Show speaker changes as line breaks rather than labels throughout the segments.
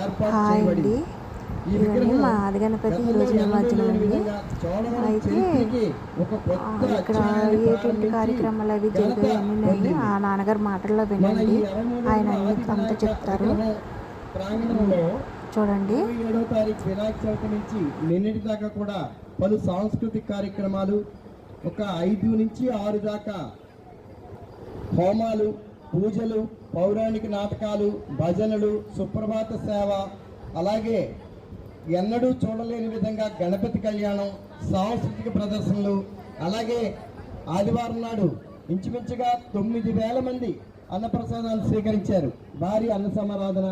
ఏర్పాటు
హాయ్ అండి,
చేయబడింది. ఈ
ఇవన్నీ
విగ్రహం
మా ఆదిగణపతి ఈరోజు నిమజ్జనం అండి. అయితే ఇక్కడ ఏంటి కార్యక్రమాలు అవి జరిగాయి అన్నీ ఆ నాన్నగారు మాటల్లో వినండి, ఆయన అన్ని అంతా చెప్తారు. చూడండి.
27వ తారీఖు వినాయక చవితి నుంచి నిన్నటి దాకా కూడా పలు సాంస్కృతిక కార్యక్రమాలు, ఒక 5 నుంచి 6 దాకా హోమాలు, పూజలు, పౌరాణిక నాటకాలు, భజనలు, సుప్రభాత సేవ, అలాగే ఎన్నడూ చూడలేని విధంగా గణపతి కళ్యాణం, సాంస్కృతిక ప్రదర్శనలు, అలాగే ఆదివారం నాడు ఇంచుమించుగా 9,000 మంది అన్నప్రసాదాలు స్వీకరించారు. భారీ అన్న సమారాధన.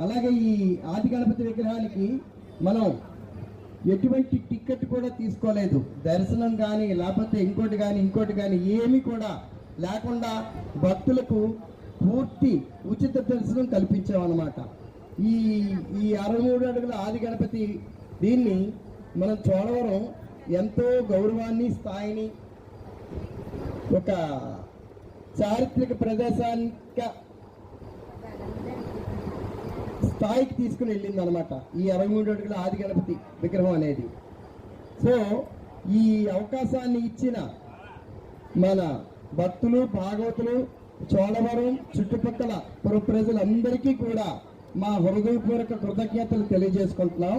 అలాగే ఈ ఆది గణపతి విగ్రహానికి మనం ఎటువంటి టికెట్ కూడా తీసుకోలేదు. దర్శనం కానీ లేకపోతే ఇంకోటి కానీ ఏమీ కూడా లేకుండా భక్తులకు పూర్తి ఉచిత దర్శనం కల్పించామన్నమాట. ఈ 63 అడుగుల ఆది గణపతి దీన్ని మనం చోడవరం ఎంతో గౌరవాన్ని, స్థాయిని, ఒక చారిత్రక ప్రదేశానిక స్థాయికి తీసుకుని వెళ్ళింది అనమాట ఈ 63 అడుగుల ఆది గణపతి విగ్రహం అనేది. సో ఈ అవకాశాన్ని ఇచ్చిన మన భక్తులు, భాగవతులు, చోడవరం చుట్టుపక్కల ప్రజలందరికీ కూడా మా హృదయపూర్వక కృతజ్ఞతలు తెలియజేసుకుంటున్నాం.